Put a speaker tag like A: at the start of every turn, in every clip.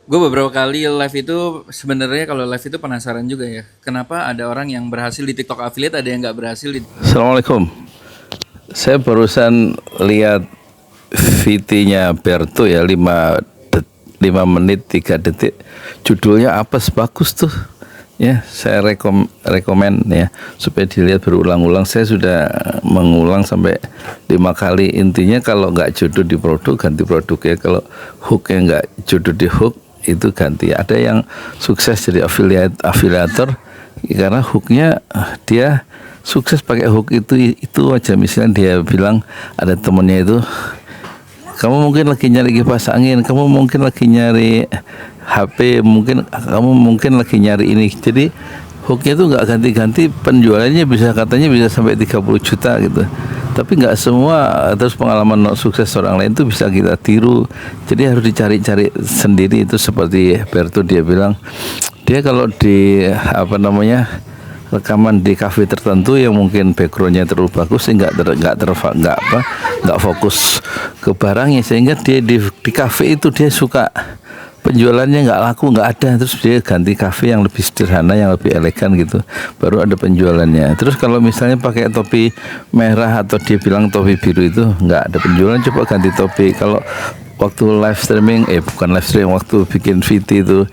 A: Gue beberapa kali live itu sebenarnya kalau live itu penasaran juga ya. Kenapa ada orang yang berhasil di TikTok affiliate, ada yang nggak berhasil di.
B: Assalamualaikum. Saya barusan lihat VT-nya Berto ya 5 menit 3 detik. Judulnya apes, bagus tuh. Ya, saya rekomen ya supaya dilihat berulang-ulang. Saya sudah mengulang sampai 5 kali. Intinya kalau nggak jodoh di produk, ganti produk ya. Kalau hooknya nggak jodoh di hook, itu ganti. Ada yang sukses jadi afiliator karena hooknya dia sukses pakai hook itu aja. Misalnya dia bilang ada temennya itu, kamu mungkin lagi nyari kipas angin, kamu mungkin lagi nyari HP, kamu mungkin lagi nyari ini. Jadi hooknya itu nggak ganti-ganti, penjualannya katanya bisa sampai 30 juta gitu. Tapi nggak semua, terus pengalaman sukses orang lain itu bisa kita tiru. Jadi harus dicari-cari sendiri. Itu seperti Berto, dia bilang dia kalau di rekaman di kafe tertentu yang mungkin backgroundnya terlalu bagus, nggak fokus ke barangnya, sehingga dia di kafe itu dia suka penjualannya nggak laku, nggak ada, terus dia ganti kafe yang lebih sederhana, yang lebih elegan gitu, baru ada penjualannya. Terus kalau misalnya pakai topi merah atau dia bilang topi biru, itu nggak ada penjualan, coba ganti topi. Kalau waktu live streaming, bukan live streaming, waktu bikin VT itu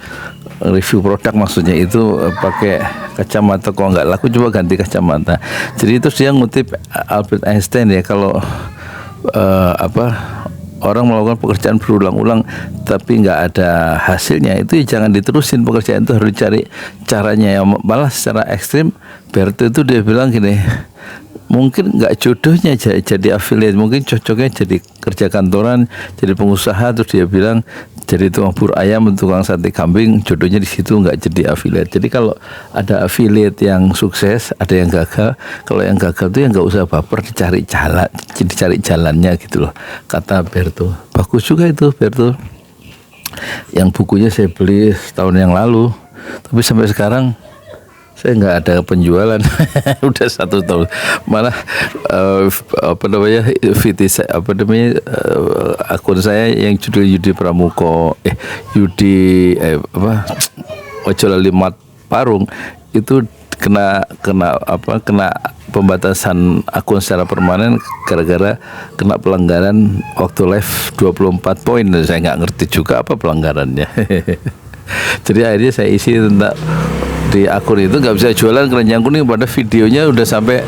B: review produk maksudnya, itu pakai kacamata, kok nggak laku, coba ganti kacamata. Jadi itu dia ngutip Albert Einstein ya, kalau orang melakukan pekerjaan berulang-ulang tapi nggak ada hasilnya, itu jangan diterusin. Pekerjaan itu harus dicari caranya. Yang malah secara ekstrim, Berto itu dia bilang gini, mungkin nggak jodohnya jadi affiliate, mungkin cocoknya jadi kerja kantoran, jadi pengusaha. Terus dia bilang jadi tukang bubur ayam, tukang sate kambing, jodohnya di situ, nggak jadi affiliate. Jadi kalau ada affiliate yang sukses, ada yang gagal. Kalau yang gagal tuh yang nggak usah baper, dicari jalannya gitu loh, kata Berto. Bagus juga itu Berto, yang bukunya saya beli setahun yang lalu, tapi sampai sekarang saya nggak ada penjualan. Udah 1 tahun, malah VT saya, akun saya yang judul Yudi Pramuko, Ojo Lali Mat Parung, itu kena pembatasan akun secara permanen gara-gara kena pelanggaran waktu live 24 poin. Saya nggak ngerti juga apa pelanggarannya. Jadi akhirnya saya isi tentang di akun itu nggak bisa jualan keranjang kuning, pada videonya udah sampai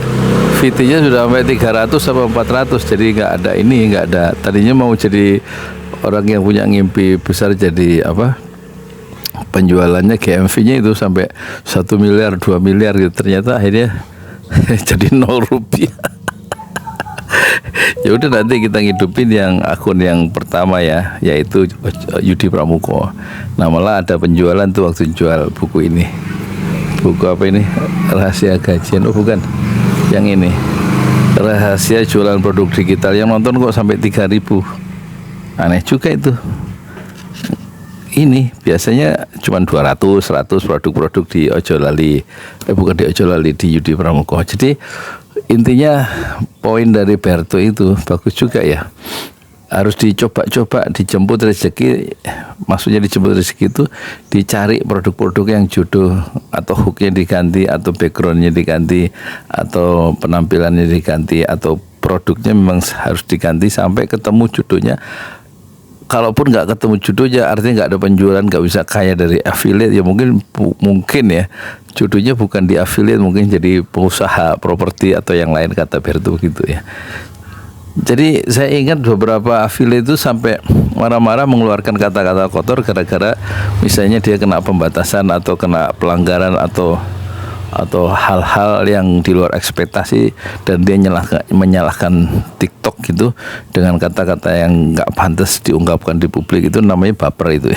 B: VT-nya sudah sampai 300 sampai 400. Jadi nggak ada. Tadinya mau jadi orang yang punya ngimpi besar, jadi penjualannya GMV-nya itu sampai 1 miliar 2 miliar gitu. Ternyata akhirnya jadi 0 rupiah. Ya udah, nanti kita ngidupin yang akun yang pertama ya, yaitu Yudi Pramuko. Nah, malah ada penjualan tuh waktu jual buku ini. Buku apa ini? Rahasia Gajian. Oh bukan, yang ini rahasia jualan produk digital. Yang nonton kok sampai 3.000. Aneh juga itu. Ini biasanya cuma 200, 100 produk-produk di Ojo Lali, bukan di Ojo Lali, di Yudi Pramuko. Jadi intinya poin dari Berto itu bagus juga ya, harus dicoba-coba, dijemput rezeki. Maksudnya dijemput rezeki itu dicari produk-produk yang jodoh, atau hooknya diganti, atau backgroundnya diganti, atau penampilannya diganti, atau produknya memang harus diganti sampai ketemu jodohnya. Kalaupun nggak ketemu jodohnya, artinya nggak ada penjualan, nggak bisa kaya dari affiliate ya, mungkin ya jodohnya bukan di affiliate, mungkin jadi pengusaha properti atau yang lain, kata Berto gitu ya. Jadi saya ingat beberapa affiliate itu sampai marah-marah mengeluarkan kata-kata kotor gara-gara misalnya dia kena pembatasan atau kena pelanggaran atau hal-hal yang di luar ekspektasi, dan dia menyalahkan TikTok gitu dengan kata-kata yang nggak pantas diungkapkan di publik. Itu namanya baper itu.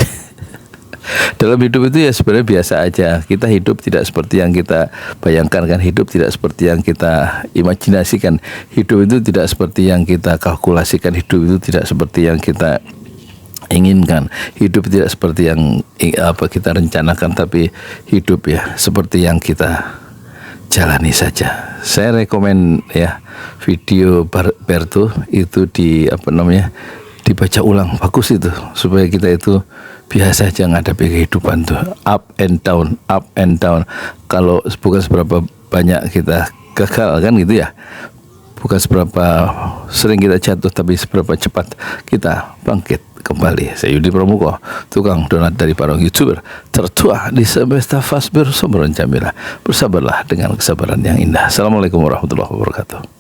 B: Dalam hidup itu ya sebenarnya biasa aja. Kita hidup tidak seperti yang kita bayangkan kan, hidup tidak seperti yang kita imajinasikan, hidup itu tidak seperti yang kita kalkulasikan, hidup itu tidak seperti yang kita inginkan, hidup tidak seperti yang kita rencanakan, tapi hidup ya seperti yang kita jalani saja. Saya rekomen ya video Berto itu dibaca ulang, bagus itu, supaya kita itu biasa aja ngadepi kehidupan tuh, up and down, up and down. Kalau bukan seberapa banyak kita gagal kan gitu ya, bukan seberapa sering kita jatuh, tapi seberapa cepat kita bangkit kembali. Saya Yudi Pramuko, tukang donat dari para YouTuber tertua di semesta Fasbir Sombron Jamila. Bersabarlah dengan kesabaran yang indah. Assalamualaikum warahmatullahi wabarakatuh.